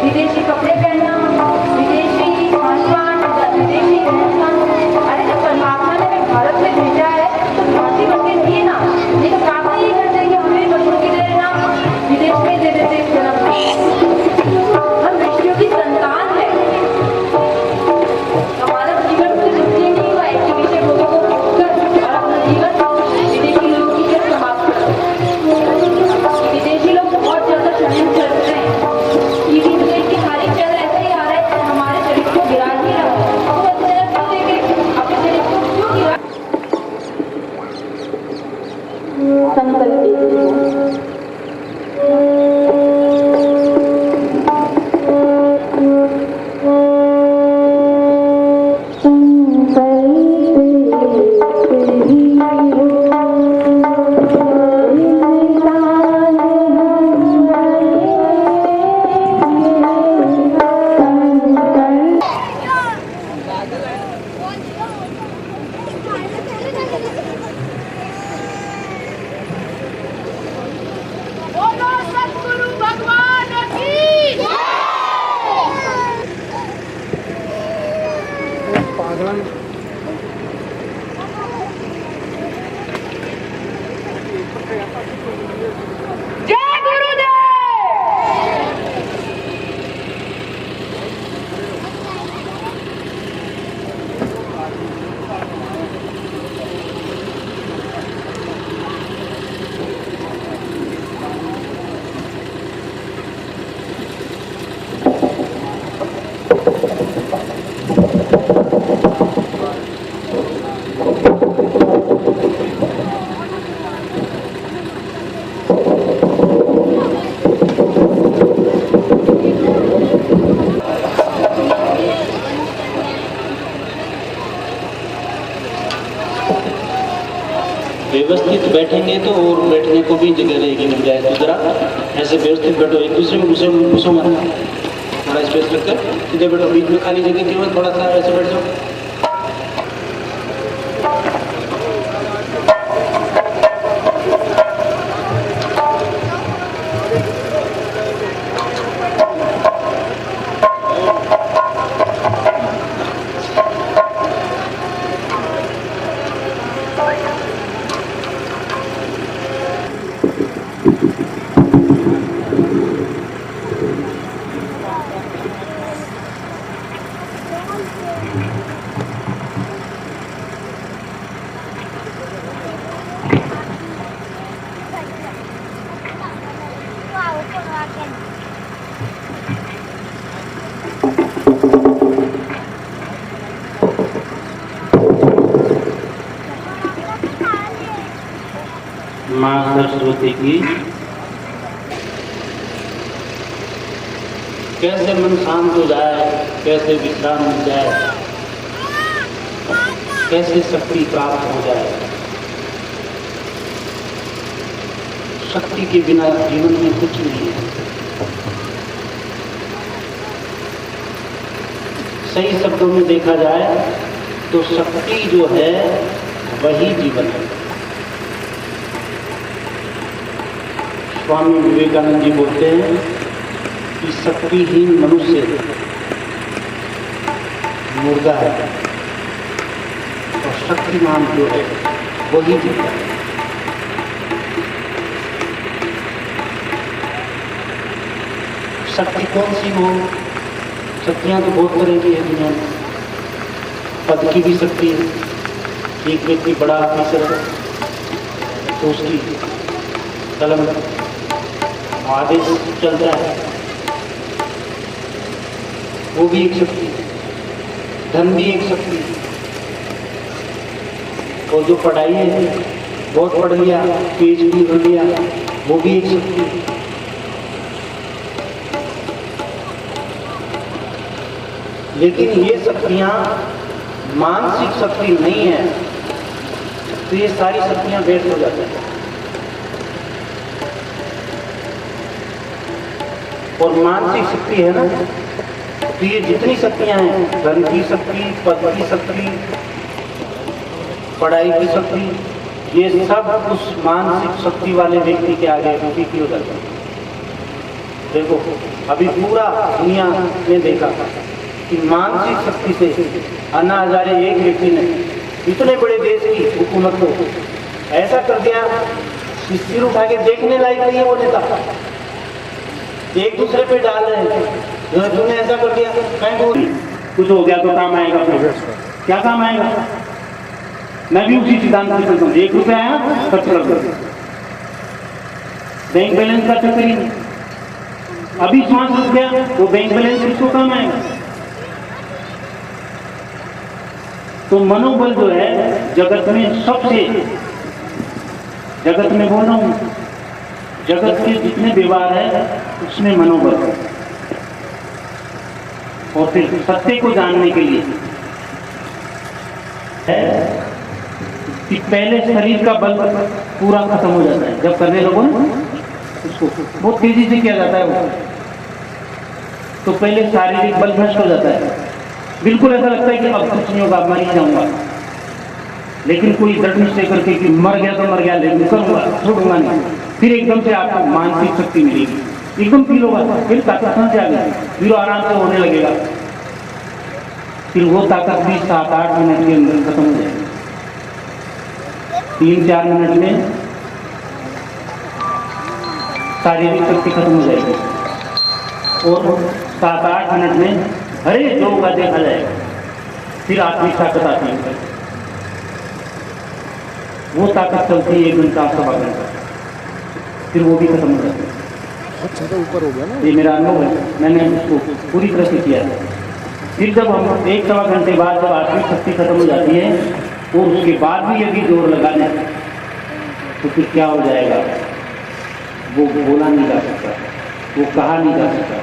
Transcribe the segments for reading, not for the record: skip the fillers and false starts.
विदेशी कपड़े पहनना, विदेशी खान-पान, विदेशी रहन-सहन। अरे जब परमात्मा ने हमें भारत में भेजा है तो भारतीय बन के जिए ना, नहीं तो प्रार्थना ये करते हैं कि हमें बच्चों की तरह ना विदेश में दे देते जन्म। हम ऋषियों की संतान है। हमारा जीवन सिर्फ इसलिए नहीं हुआ है कि विदेशी लोगों को कर और अपना जीवन विदेशी लोगों की तरह समाप्त कर। विदेशी लोग बहुत ज्यादा षड्यंत्र करते हैं। टीवी में देख के खाली चल ऐसे ही आ रहा है, हमारे शरीर को गिरा ही रहा है। तो ऐसे क्यों देखे अपने शरीर को क्यों गिरा? संकल्प व्यवस्थित बैठेंगे तो और बैठने को भी जगह रहेगी मिल जाए। तो जरा ऐसे व्यवस्थित बैठो, एक दूसरे को घुसो मत, थोड़ा स्पेस रखकर सीधे बैठो। बीच में खाली जगह क्यों है, थोड़ा सा ऐसे बैठ जाओ। माँ सरस्वती की कैसे मन शांत हो जाए, कैसे विश्राम मिल जाए, कैसे शक्ति प्राप्त हो जाए। शक्ति के बिना जीवन में कुछ नहीं है। सही शब्दों में देखा जाए तो शक्ति जो है वही जीवन है। स्वामी विवेकानंद जी बोलते हैं कि शक्तिहीन मनुष्य मुर्दा है और शक्तिमान जो है वही जीता है। शक्ति कौन सी हो? शक्तियाँ तो बहुत तरह की है दुनिया में। पद की भी शक्ति है। एक व्यक्ति बड़ा ऑफिसर है तो उसकी कलम आदेश चलता है, वो भी एक शक्ति है। धन भी एक शक्ति है। और जो पढ़ाई है, बहुत पढ़ लिया, PhD कर लिया, वो भी एक शक्ति है। लेकिन ये शक्तियाँ मानसिक शक्ति नहीं है तो ये सारी शक्तियाँ व्यर्थ हो जाती हैं। और मानसिक शक्ति है ना, तो ये जितनी शक्तियाँ हैं, धन की शक्ति, पद की शक्ति, पढ़ाई की शक्ति, ये सब उस मानसिक शक्ति वाले व्यक्ति के आगे फीकी हो जाते हैं। देखो अभी पूरा दुनिया ने देखा कि मानसिक शक्ति से अन्ना हजारे एक व्यक्ति ने इतने बड़े देश की हुकूमत को ऐसा कर दिया कि सिर उठा के देखने लायक नहीं है वो नेता। एक दूसरे पे डाल रहे हैं, तूने ऐसा कर दिया, कुछ हो गया तो काम आएगा, फिर क्या काम आएगा? मैं भी उसी सिद्धांत से चलता हूँ। 1 रुपया आया खर्च कर दो, बैंक बैलेंस का चक्कर ही नहीं। अभी 5 रुपया वो बैंक बैलेंस किसको काम आएगा? तो मनोबल जो है जगत में सबसे, जगत में बोल रहा हूँ, जगत के जितने व्यवहार है उसमें मनोबल है। और फिर सत्य को जानने के लिए है कि पहले शरीर का बल पूरा खत्म हो जाता है। जब करने लगो ना उसको बहुत तेजी से किया जाता है वो, तो पहले शारीरिक बल नष्ट हो जाता है। बिल्कुल ऐसा लगता है कि अब कुछ नहीं होगा, मर ही जाऊंगा। लेकिन कोई दृढ़ निश्चय करके कि मर गया तो मर गया, लेकिन करूंगा, छोड़ूंगा नहीं, फिर एकदम से आपको मानसिक शक्ति मिलेगी, एकदम फील होगा, फिर ताकत समझ आ गई, फिर आराम से होने लगेगा। फिर वो ताकत भी 7-8 मिनट के अंदर खत्म हो जाएगी। 3-4 मिनट में शारीरिक शक्ति खत्म हो जाएगी और 7-8 मिनट में हरे जो का देखा जाएगा। फिर आत्मिक ताकत आती है, वो ताकत चलती है 1 घंटा 1.25 घंटा, फिर वो भी खत्म हो जाती है। अच्छा तो ऊपर हो गया ना, ये मेरा अनुभव है, मैंने उसको पूरी तरह से किया है। फिर जब हम 1-1.25 घंटे बाद जब आत्मिक शक्ति खत्म हो जाती है और उसके बाद भी यदि जोर लगा लें तो फिर क्या हो जाएगा? वो बोला नहीं जा सकता, वो कहा नहीं जा सकता,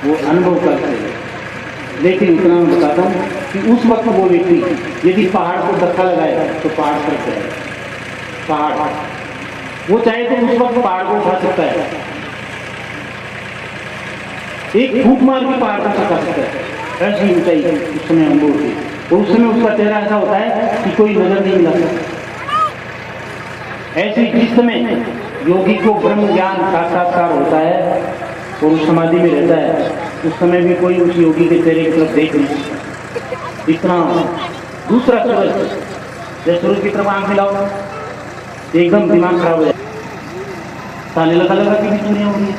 वो अनुभव करते हैं। लेकिन इतना मैं बताता हूँ कि उस वक्त वो व्यक्ति यदि पहाड़ को धक्का लगाए तो पहाड़ सर जाए। पहाड़ वो चाहे तो उस वक्त पहाड़ को उठा सकता है, एक फूट मार के पहाड़ को उठा सकता है। ऐसी ऊंचाई उस समय अनुभव होती है। और उस समय उसका चेहरा ऐसा होता है कि कोई नजर नहीं मिला सकता। ऐसे जिस समय योगी को ब्रह्म ज्ञान साक्षात्कार होता है और उस समाधि में रहता है, उस समय भी कोई उस योगी के चेहरे की तरफ देख नहीं सकता। इतना दूसरा सूरज, जब सूरज की तरफ आंख मिलाओ एकदम दिमाग खराब हो जाए, ताले लगा लगा के भी दुनिया होगी।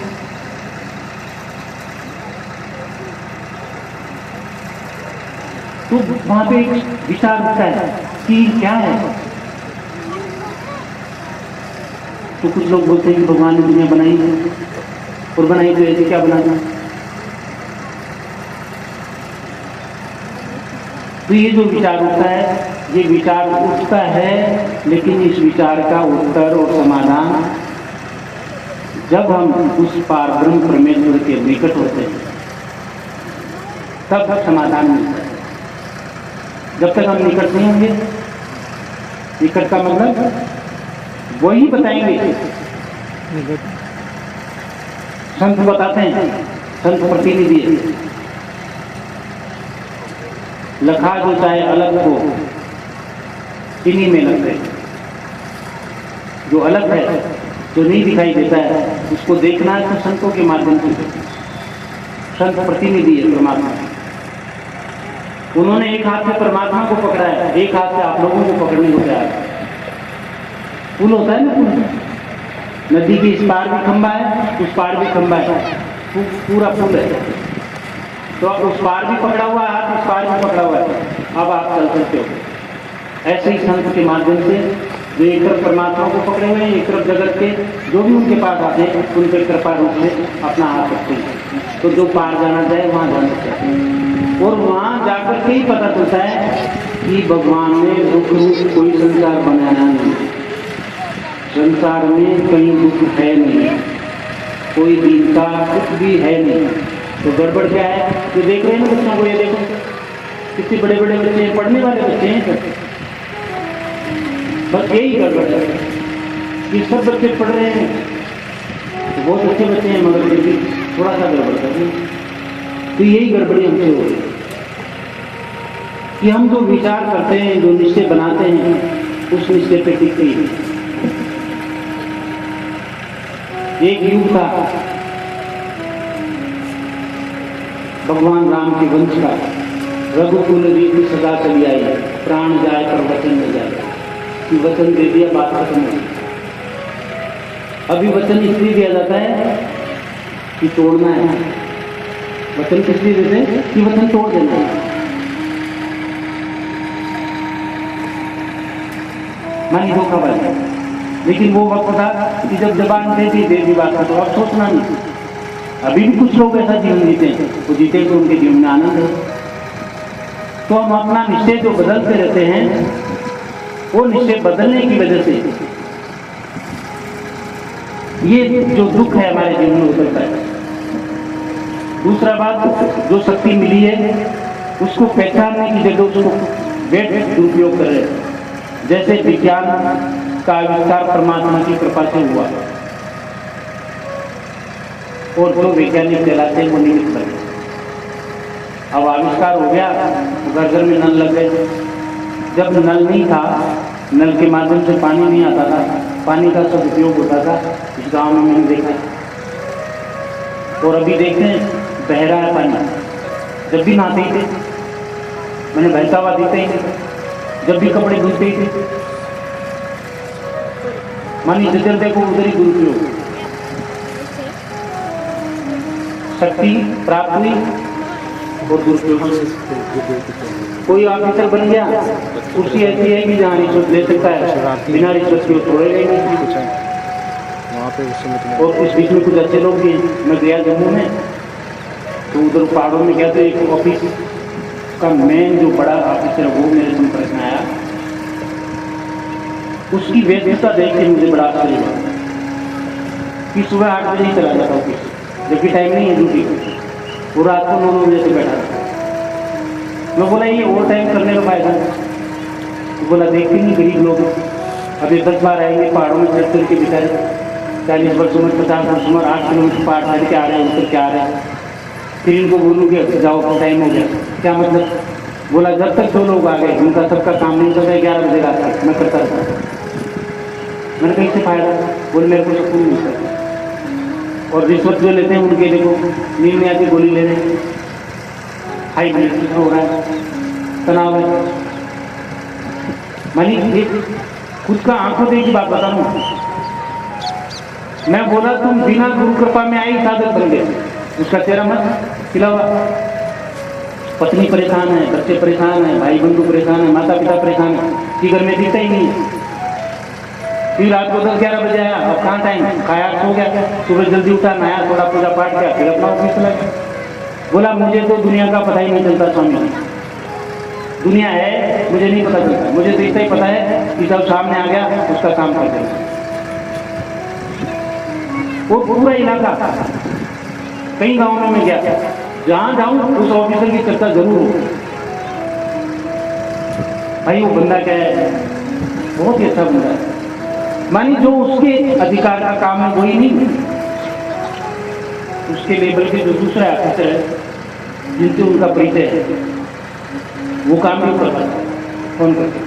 तो वहां पे एक विचार उठता है कि क्या है। तो कुछ लोग बोलते हैं कि भगवान ने दुनिया बनाई है और बनाई तो ऐसे क्या बनाना। तो ये जो विचार उठता है, ये विचार उठता है, लेकिन इस विचार का उत्तर और समाधान जब हम उस पार ब्रह्म परमेश्वर के निकट होते हैं तब समाधान मिलता है। जब तक हम निकट नहीं होंगे, निकट का मतलब वही बताएंगे। संत बताते हैं, संत प्रतिनिधि है, लखा जो चाहे अलग हो इन्हीं में लग गए। जो अलग है, जो नहीं दिखाई देता है, उसको देखना है तो संतों के माध्यम से। संत प्रतिनिधि है परमात्मा। उन्होंने एक हाथ से परमात्मा को पकड़ा है, एक हाथ से आप लोगों को पकड़ने को तैयार है। पुल होता है ना, पुल, नदी के इस पार भी खंबा है, उस पार भी खंबा है, पूरा पुल है। तो उस पार भी पकड़ा हुआ है हाथ, उस पार भी पकड़ा हुआ है, अब आप चल सकते हो। ऐसे ही संत के माध्यम से जो एक तरफ परमात्मा को पकड़े हुए हैं, एक तरफ जगत के जो भी उनके पास आते हैं उन पर कृपा रूप से अपना हाथ रखते हैं। तो जो पार जाना चाहे वहाँ जा सकते हैं। और वहाँ जाकर के ही पता चलता है कि भगवान ने दुख रूप कोई संसार बनाया नहीं, संसार में कहीं दुख है नहीं, कोई दीनता कुछ भी है नहीं। तो गड़बड़ क्या है? तो देख रहे हैं ना बच्चों को, ये देखो कितने बड़े बड़े बच्चे हैं, पढ़ने वाले बच्चे हैं, बस यही गड़बड़ है कि सब बच्चे पढ़ रहे हैं, तो बहुत अच्छे बच्चे हैं, मगर फिर भी थोड़ा सा गड़बड़ कर रहे हैं। तो यही गड़बड़ी हमसे हो रही है कि हम जो विचार करते हैं, जो निश्चय बनाते हैं, उस निश्चय पे टिकती है। एक युग था भगवान राम के वंश का, रघुकुल रीति सदा चली आई, प्राण जाए पर वचन न जाए, कि वचन दे दिया बात खत्म हो गई। अभी वचन इसलिए दिया जाता है कि तोड़ना है। वचन किस लिए देते हैं? कि वचन तोड़ देना है। मानी धोखाबाजी। लेकिन वो वक्त था कि जब जबान दे दी बात का, तो अब सोचना नहीं। अभी भी कुछ लोग ऐसा जीवन जीते हैं, वो जीते तो उनके जीवन में आनंद है। तो हम अपना निश्चय जो बदलते रहते हैं, वो निश्चय बदलने की वजह से ये जो दुख है हमारे जीवन में उतरता है। दूसरा बात, जो शक्ति मिली है उसको पहचानने की जगह उसको व्यर्थ दुरुपयोग कर रहे हैं। जैसे विज्ञान का आविष्कार परमात्मा की कृपा से हुआ और जो वैज्ञानिक कहलाते हैं वो निमित्त बने। अब आविष्कार हो गया, घर घर में नल लग गए। जब नल नहीं था, नल के माध्यम से पानी नहीं आता था, पानी का सदुपयोग होता था, इस गांव में मैंने देखा। और अभी देखते हैं बह रहा है पानी। जब भी नहाते ही थे, मैंने बहता हुआ देखते ही थे, जब भी कपड़े धुलते ही थे। मानी जिधर देखो उधर ही दुरुपयोग। शक्ति प्राप्त हुई और दुरुपयोग। कोई ऑफिसर बन गया, कुर्सी ऐसी है कि जहाँ रिश्वत ले सकता है, बिना रिश्वत के तोड़ेगा नहीं। और कुछ बीच में कुछ अच्छे लोग भी। मैं गया जम्मू में, तो उधर पहाड़ों में गया तो एक ऑफिस का मेन जो बड़ा ऑफिसर वो मेरे संपर्क में आया। उसकी वेशभूषा देख के मुझे बड़ा आश्चर्य हुआ कि सुबह 8 बजे ही चला जाता ऑफिस, जबकि टाइम नहीं है ड्यूटी का, वो रात को 9 बजे से बैठा था। मैं बोला ये ओवर टाइम करने का फायदा है? तो बोला देखते नहीं गरीब लोग अभी 10 बार आएंगे पहाड़ों में चढ़ चढ़ के बेचारे 40 वर्ष उम्र 50 वर्ष उम्र 8 किलोमीटर पहाड़ चढ़ के आ रहे हैं, उतर के आ रहे हैं। फिर इनको बोलूँ कि जाओ टाइम हो गया, क्या मतलब? बोला जब तक 2 लोग आ गए उनका सबका काम नहीं करता, 11 बजे रात तक मैं करता था। मैंने कहीं से फायदा? बोले मेरे को सुकून मिलता। और रिश्वत जो लेते हैं उनके देखो नींद में आती गोली ले रहे हैं, हाई ब्लड प्रेशर हो रहा है, तनाव है। मानी एक खुद का आंखों देखी बात बता दूं, मैं बोला तुम बिना गुरु कृपा में आई साधक बन गए, उसका चेहरा मत खिलावा। पत्नी परेशान है, बच्चे परेशान है, भाई बंधु परेशान है, माता पिता परेशान है, कि घर में दिखता ही नहीं है। फिर रात को 10-11 बजे आया, अब कहाँ टाइम, खाया सो गया, सुबह जल्दी उठा, नहाया, थोड़ा पूजा पाठ किया, फिर अपना ऑफिस चला गया। बोला मुझे तो दुनिया का पता ही नहीं चलता स्वामी, दुनिया है मुझे नहीं पता चलता, मुझे तो इतना ही पता है कि जब सामने आ गया उसका काम कर देगा। वो पूरा इलाका कई गाँव में मैं गया, जहाँ जाऊँ उस ऑफिसर की चर्चा जरूर हो। भाई वो बंदा क्या है, बहुत ही अच्छा बंदा है। मानी जो उसके अधिकार का काम है वही नहीं, उसके लेवल के जो दूसरे ऑफिसर है जिनसे उनका परिचय है वो काम नहीं कर पाता। फोन करके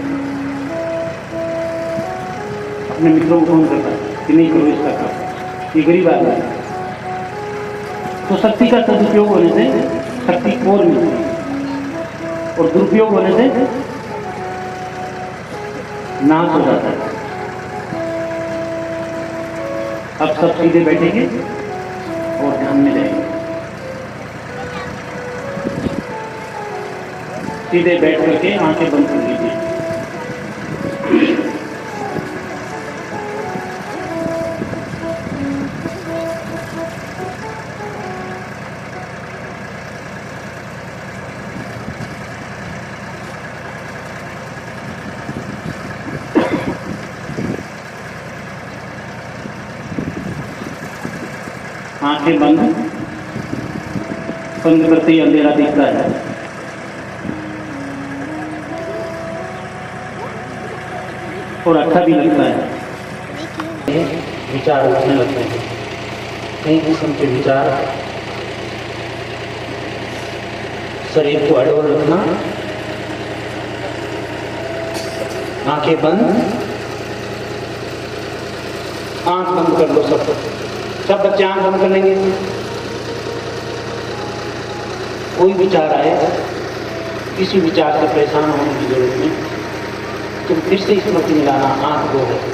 अपने मित्रों को फोन करता है कि नहीं करो इसका काम, ये गरीब आदमी है। तो शक्ति का सदुपयोग होने से शक्ति और मिलती है और दुरुपयोग होने से नाश हो जाता है। अब सब सीधे बैठेंगे और ध्यान में जाएंगे। सीधे बैठ करके आंखें बंद कर लीजिए। आंखें बंद करते ही अंधेरा दिखता है। और अच्छा भी लगता है। विचार उठने लगते हैं, कई किस्म के विचार। शरीर को अडोल रखना, आंखें बंद, आंख बंद कर लो सब बच्चे आंख बंद कर लेंगे। कोई विचार आए, किसी विचार से परेशान होने की जरूरत नहीं, तुम फिर से स्मृति में लाना, आंख दो है।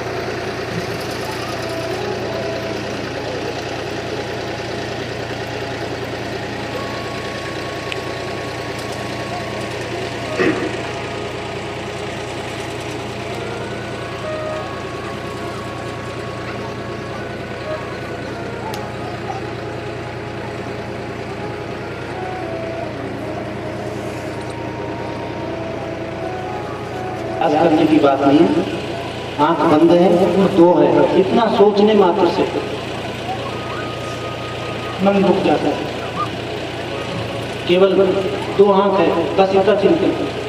आज करने की बात नहीं है, आंख बंद है और दो है, इतना सोचने मात्र से मन रुक जाता है। केवल दो आंख है, बस इतना चिंतन।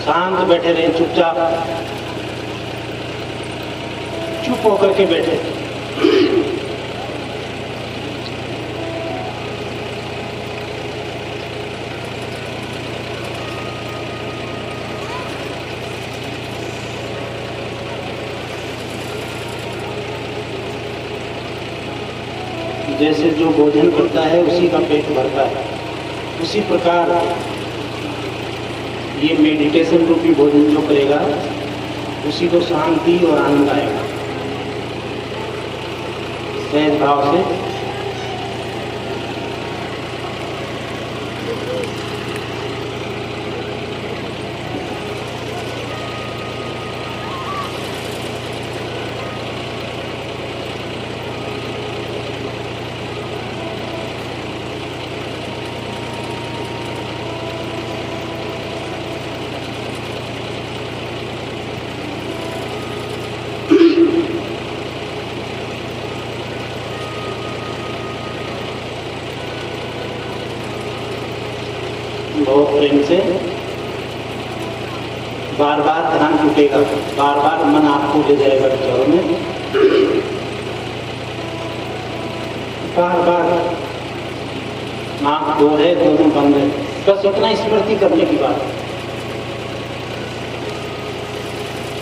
शांत बैठे रहे, चुपचाप चुप होकर के बैठे। जैसे जो भोजन करता है उसी का पेट भरता है, उसी प्रकार ये मेडिटेशन रूपी भोजन जो करेगा उसी को शांति और आनंद आएगा। सहज भाव से बहुत प्रेम से बार बार ध्यान टूटेगा, बार बार मन आपको ले जाएगा विचारों में, बार बार आंख दो है, दोनों बंद है, बस इतना स्मृति करने की बात है।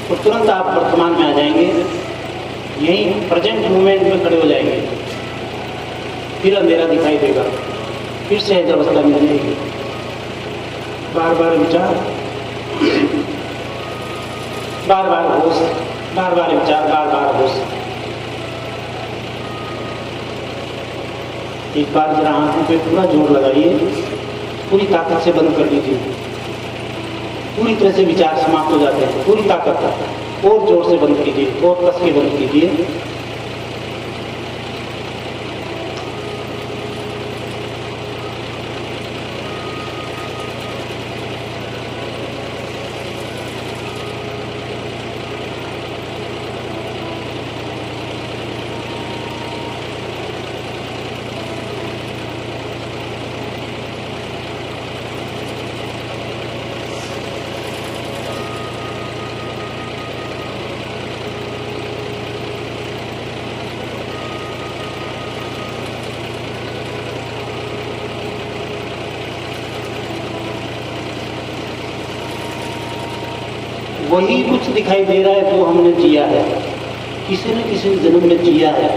तो तुरंत आप वर्तमान में आ जाएंगे, यही प्रेजेंट मोमेंट में खड़े हो जाएंगे, फिर अंधेरा दिखाई देगा, फिर सहज अवस्था में जाएगी। बार बार विचार, बार बार होश, बार बार विचार, बार बार होश। एक बार जरा आंखों पे पूरा जोर लगाइए, पूरी ताकत से बंद कर दीजिए, पूरी तरह से विचार समाप्त हो जाते हैं, पूरी ताकत और जोर से बंद कीजिए, और कस के बंद कीजिए। वही कुछ दिखाई दे रहा है जो हमने जिया है, किसी न किसी जन्म में जिया है,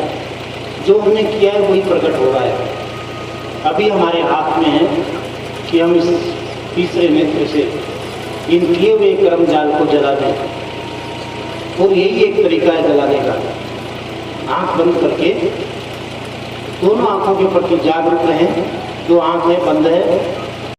जो हमने किया है वही प्रकट हो रहा है। अभी हमारे हाथ में है कि हम इस तीसरे नेत्र से इन किए हुए कर्म जाल को जला दें, और यही एक तरीका है जलाने का। आंख बंद करके दोनों आंखों के प्रति जागरूक रहें, जो आंखें बंद है